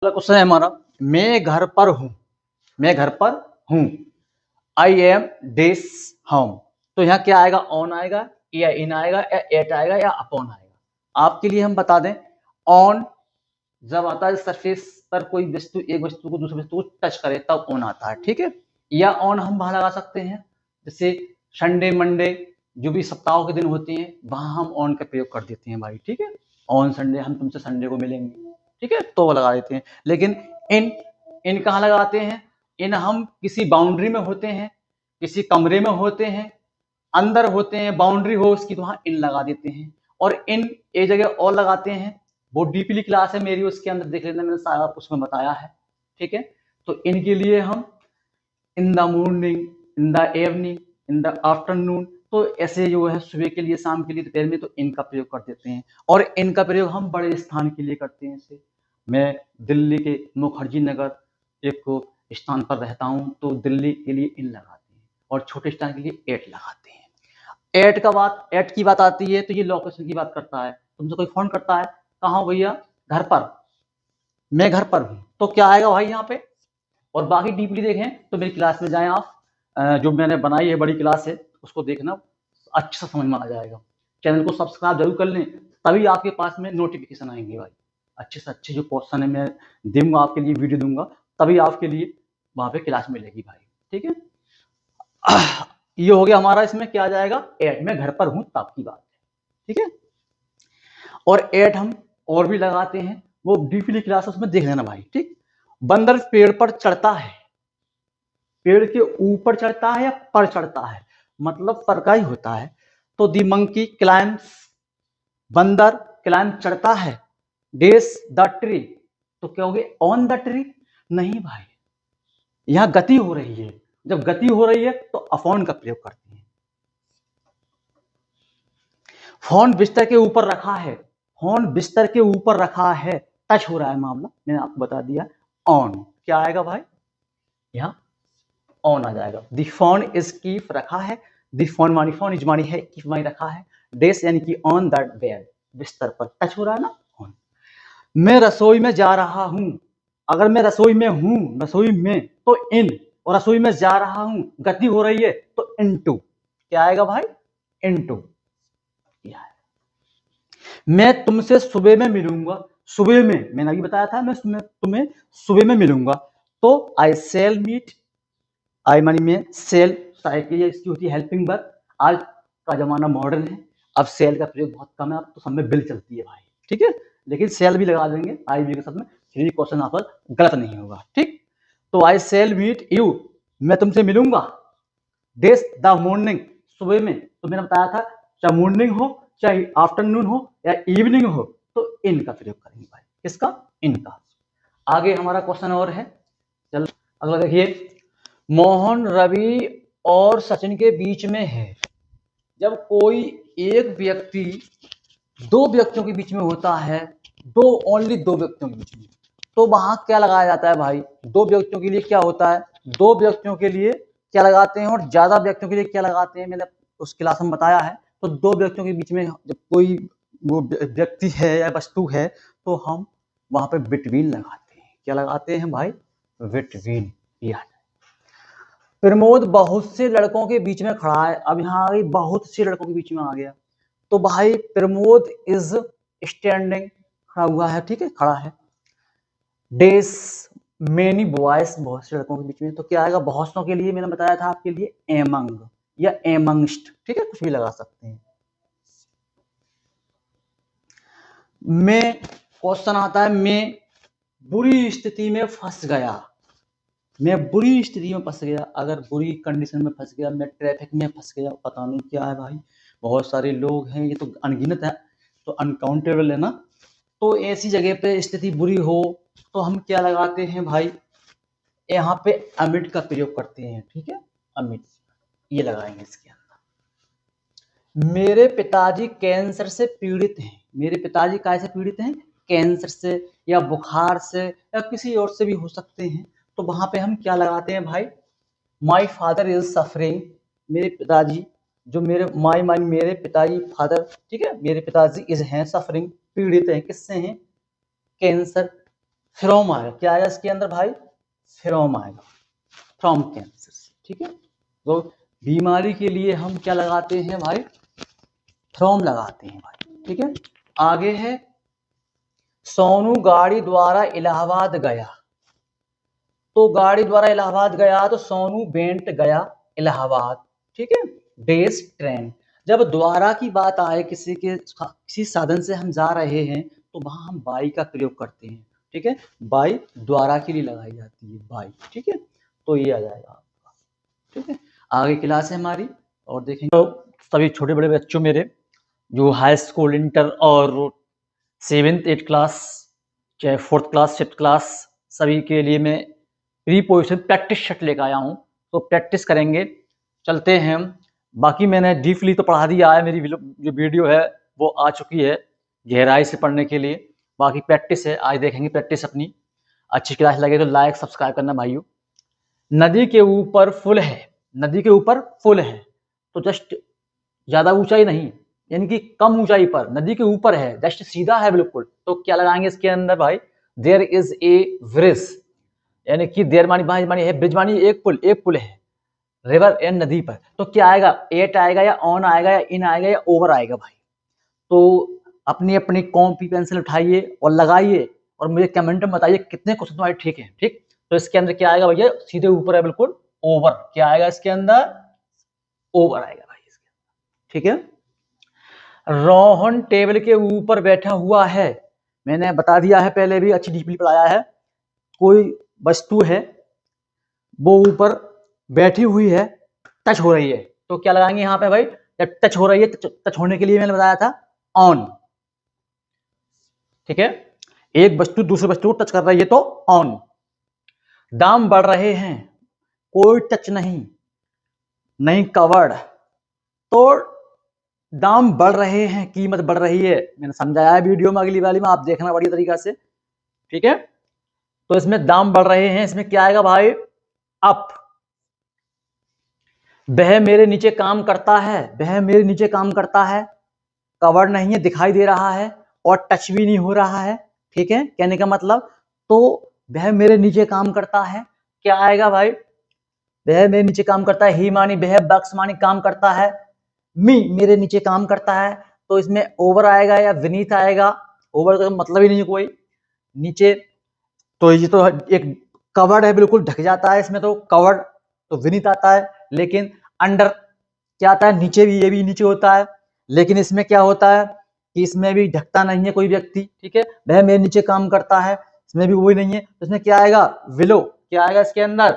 अगला क्वेश्चन है हमारा, मैं घर पर हूं। मैं घर पर हूं। I am this home. तो यहाँ क्या आएगा? ऑन आएगा या इन आएगा या एट आएगा या अपॉन आएगा? आपके लिए हम बता दें, ऑन जब आता है सरफेस पर कोई वस्तु एक वस्तु को दूसरी वस्तु को टच करे तब ऑन आता है, ठीक है। या ऑन हम वहां लगा सकते हैं जैसे संडे मंडे जो भी सप्ताह के दिन होते हैं वहां हम ऑन का प्रयोग कर देते हैं भाई, ठीक है। ऑन संडे हम तुमसे संडे को मिलेंगे, ठीक है, तो वो लगा देते हैं। लेकिन इन इन कहाँ लगाते हैं? इन हम किसी बाउंड्री में होते हैं, किसी कमरे में होते हैं, अंदर होते हैं, बाउंड्री हो उसकी तो वहां इन लगा देते हैं। और इन एक जगह और लगाते हैं, वो डीपली क्लास है मेरी, उसके अंदर देख लेना, मैंने सारा उसमें बताया है, ठीक है। तो इनके लिए हम in the morning, in the evening, in the afternoon, तो ऐसे जो है सुबह के लिए, शाम के लिए, दोपहर में, तो इनका प्रयोग कर देते हैं। और इनका प्रयोग हम बड़े स्थान के लिए करते हैं। जैसे मैं दिल्ली के मुखर्जी नगर एक स्थान पर रहता हूं तो दिल्ली के लिए इन लगाते हैं, और छोटे स्थान के लिए एट लगाते हैं। एट की बात आती है तो ये लोकेशन की बात करता है। तुमसे कोई फोन करता है, कहाँ हो भैया? घर पर। मैं घर पर हूं, तो क्या आएगा भाई यहाँ पे? और बाकी डीपली देखें तो मेरी क्लास में जाएं आप, जो मैंने बनाई है बड़ी क्लास है, उसको देखना, अच्छा समझ में आ जाएगा। चैनल को सब्सक्राइब जरूर कर लें, तभी आपके पास में नोटिफिकेशन आएंगे भाई। अच्छे से अच्छे जो क्वेश्चन है मैं दूंगा आपके लिए, वीडियो दूंगा, तभी आपके लिए वहां पे क्लास मिलेगी भाई, ठीक है। ये हो गया हमारा, इसमें क्या आ जाएगा? एट, मैं घर पर हूं तब की बात है, ठीक है। और एट हम और भी लगाते हैं, वो डीपली क्लास उसमें देख लेना भाई, ठीक। बंदर पेड़ पर चढ़ता है, पेड़ के ऊपर चढ़ता है या पर चढ़ता है? मतलब पर का ही होता है। तो दी मंकी क्लाइम्स, बंदर क्लाइम चढ़ता है, डेस द ट्री, तो क्या हो गया? On the tree? नहीं भाई, यहां गति हो रही है। जब गति हो रही है तो अपॉन का प्रयोग करते हैं। फोन बिस्तर के ऊपर रखा है, फोन बिस्तर के ऊपर रखा है, टच हो रहा है मामला, मैंने आपको बता दिया। ऑन क्या आएगा भाई? यहाँ ऑन आ जाएगा। दी फोन इज कीप रखा है, दी फोन मानी फोन इज मानी है, कीप मानी रखा है, डेस यानी कि ऑन द बेड, बिस्तर पर टच हो रहा है ना, ऑन। मैं रसोई में जा रहा हूं, अगर मैं रसोई में हूं, रसोई में, तो इन, और रसोई में जा रहा हूं, गति हो रही है, तो इनटू। क्या आएगा भाई? इनटू। मैं तुमसे सुबह में मिलूंगा, सुबह में, मैंने अभी बताया था मैं तुम्हें सुबह में मिलूंगा, तो आई सेल मीट, आई मानी में, सेल साइकिल इसकी होती है हेल्पिंग वर्ब। आज का जमाना मॉडर्न है, अब सेल का प्रयोग बहुत कम है, अब तो सब में बिल चलती है भाई, ठीक है। लेकिन सेल भी लगा देंगे आई भी के साथ में, फिर भी क्वेश्चन यहाँ पर गलत नहीं होगा, ठीक। तो आई सेल मीट यू, मैं तुमसे मिलूंगा, डेस द मॉर्निंग, सुबह में, तो मैंने बताया था चाहे मॉर्निंग हो चाहे आफ्टरनून हो या इवनिंग हो, तो इन का प्रयोग करेंगे भाई। किसका? इनका। आगे हमारा क्वेश्चन और है, चल अगला देखिए। मोहन रवि और सचिन के बीच में है। जब कोई एक व्यक्ति दो व्यक्तियों के बीच में होता है, ओनली दो व्यक्तियों के बीच में, तो वहां क्या लगाया जाता है भाई? दो व्यक्तियों के लिए क्या होता है? दो व्यक्तियों के लिए क्या लगाते हैं और ज्यादा व्यक्तियों के लिए क्या लगाते हैं, मैंने उस क्लास में बताया है। तो दो व्यक्तियों के बीच में जब कोई वो व्यक्ति है या वस्तु है, तो हम वहां पे बिटवीन लगाते हैं। क्या लगाते हैं भाई? बिटवीन। प्रमोद बहुत से लड़कों के बीच में खड़ा है, अब यहाँ आ गई बहुत से लड़कों के बीच में आ गया, तो भाई प्रमोद इज स्टैंडिंग, खड़ा हुआ है, ठीक है, खड़ा है। डेस मेनी बॉयज, बहुत से लड़कों के बीच में, तो क्या आएगा? बहुत सौ के लिए मैंने बताया था आपके लिए एमंग या एमंगस्ट, ठीक है, कुछ भी लगा सकते हैं। मैं क्वेश्चन आता है, मैं बुरी स्थिति में फंस गया, मैं बुरी स्थिति में फंस गया, अगर बुरी कंडीशन में फंस गया, मैं ट्रैफिक में फंस गया, पता नहीं क्या है भाई, बहुत सारे लोग हैं, ये तो अनगिनत है, तो अनकाउंटेबल है ना। तो ऐसी जगह पे स्थिति बुरी हो तो हम क्या लगाते हैं भाई? यहाँ पे अमिट का प्रयोग करते हैं, ठीक है, अमिट, ये लगाएंगे इसके अंदर। मेरे पिताजी कैंसर से पीड़ित हैं, मेरे पिताजी कैसे पीड़ित हैं? कैंसर से या बुखार से या किसी और से भी हो सकते हैं, तो वहां पे हम क्या लगाते हैं भाई? माई फादर इज सफरिंग, मेरे पिताजी, जो मेरे माई माई मेरे पिताजी, फादर, ठीक है, मेरे पिताजी इज हैं सफरिंग, पीड़ित हैं, किससे हैं? कैंसर फ्रॉम आएगा, क्या आएगा इसके अंदर भाई, फ्रॉम आएगा, फ्रॉम कैंसर से, ठीक है। तो बीमारी के लिए हम क्या लगाते हैं भाई, फ्रॉम लगाते हैं भाई, ठीक है। आगे है सोनू गाड़ी द्वारा इलाहाबाद गया, तो गाड़ी द्वारा इलाहाबाद गया तो सोनू बेंट गया इलाहाबाद, ठीक है। डेज ट्रेन, जब द्वारा की बात आए किसी साधन से हम जा रहे हैं तो वहां हम बाई का प्रयोग करते हैं, ठीक है। बाई द्वारा के लिए लगाई जाती है बाई, ठीक है। तो ये आ जाएगा आपका, ठीक है। आगे क्लास है हमारी और देखेंगे। तो सभी छोटे बड़े बच्चों मेरे जो हाई स्कूल, इंटर और 7th 8th क्लास, चाहे 4th क्लास 5th क्लास, सभी के लिए मैं प्रीपोजिशन प्रैक्टिस सेट लेकर आया हूँ, तो प्रैक्टिस करेंगे। चलते हैं हम। बाकी मैंने डीपली तो पढ़ा दिया है, मेरी जो वीडियो है वो आ चुकी है गहराई से पढ़ने के लिए। बाकी प्रैक्टिस है, आज देखेंगे प्रैक्टिस अपनी। अच्छी क्लास लगे तो लाइक सब्सक्राइब करना भाइयों। नदी के ऊपर पुल है, नदी के ऊपर पुल है तो जस्ट ज्यादा ऊंचाई नहीं, यानी कि कम ऊंचाई पर, नदी के ऊपर है, जस्ट सीधा है बिल्कुल, तो क्या लगाएंगे इसके अंदर भाई, देयर इज ए ब्रिज, यानी कि देयर मानी है, ब्रिज मानी एक पुल है रिवर एंड नदी पर, तो क्या आएगा, एट आएगा या ऑन आएगा या इन आएगा या ओवर आएगा भाई। तो अपनी अपनी कॉपी पेंसिल उठाइए और लगाइए और मुझे कमेंट में बताइए कितने क्वेश्चन तुम्हारे ठीक है, ठीक। तो इसके अंदर क्या आएगा भैया, सीधे ऊपर है बिल्कुल ओवर, क्या आएगा इसके अंदर, ओवर आएगा भाई इसके अंदर, ठीक है। रोहन टेबल के ऊपर बैठा हुआ है, मैंने बता दिया है पहले भी, अच्छी डीपली पढ़ाया है। कोई वस्तु है वो ऊपर बैठी हुई है, टच हो रही है, तो क्या लगाएंगे यहाँ पे भाई, जब टच हो रही है, टच होने के लिए मैंने बताया था ऑन, ठीक है। एक वस्तु दूसरे वस्तु को टच कर रही है तो ऑन। दाम बढ़ रहे हैं, कोई टच नहीं कवर्ड, तो दाम बढ़ रहे हैं, कीमत बढ़ रही है, मैंने समझाया है वीडियो में, अगली वाली में आप देखना बढ़िया तरीका से, ठीक है। तो इसमें दाम बढ़ रहे हैं, इसमें क्या आएगा भाई, अप। वह मेरे नीचे काम करता है, वह मेरे नीचे काम करता है, कवर नहीं है, दिखाई दे रहा है और टच भी नहीं हो रहा है, ठीक है। कहने का मतलब, तो वह मेरे नीचे काम करता है, क्या आएगा भाई, वह मेरे नीचे काम करता है, ही मानी वह, बक्स मानी काम करता है, मी मेरे नीचे काम करता है, तो इसमें ओवर आएगा या विनीत आएगा, ओवर का मतलब ही नहीं कोई, नीचे, तो ये तो एक कवर्ड है, बिल्कुल ढक जाता है, इसमें तो कवर्ड तो विनीत आता है, लेकिन अंडर क्या आता है, नीचे भी, ये भी नीचे होता है, लेकिन इसमें क्या होता है कि इसमें भी ढकता नहीं है कोई व्यक्ति, ठीक है। वह मेरे नीचे काम करता है, इसमें भी वही नहीं है, तो इसमें क्या आएगा, विलो, क्या आएगा इसके अंदर,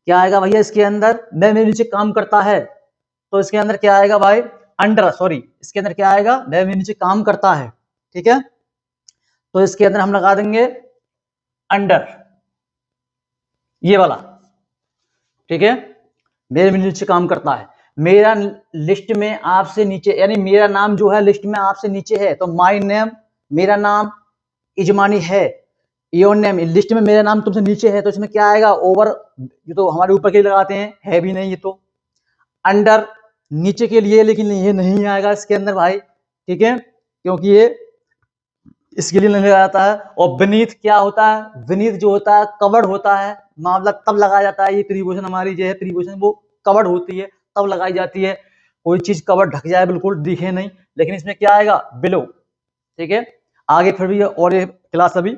क्या आएगा भैया इसके अंदर, वह मेरे नीचे काम करता है, तो इसके अंदर क्या आएगा भाई, अंडर, सॉरी, इसके अंदर क्या आएगा, वह मेरे नीचे काम करता है, ठीक है। तो इसके अंदर हम लगा देंगे अंडर, ये वाला, ठीक है। मेरे नीचे काम करता है, मेरा लिस्ट में आपसे नीचे, यानी मेरा नाम जो है लिस्ट में आपसे नीचे है, तो माय नेम, मेरा नाम इजमानी है, योर नेम, लिस्ट में मेरा नाम तुमसे नीचे है, तो इसमें क्या आएगा, ओवर, ये तो हमारे ऊपर के लगाते हैं, है भी नहीं ये तो। अंडर नीचे के लिए, लेकिन ये नहीं आएगा इसके अंदर भाई, ठीक है, क्योंकि ये इसके लिए नहीं लगाता है। और beneath क्या होता है, beneath जो होता है कवर्ड होता है, मामला तब लगाया जाता है, ये प्रीपोजिशन हमारी जो है प्रीपोजिशन वो कवर्ड होती है तब लगाई जाती है, कोई चीज कवर्ड ढक जाए बिल्कुल दिखे नहीं, लेकिन इसमें क्या आएगा, बिलो, ठीक है। आगे फिर भी और ये क्लास अभी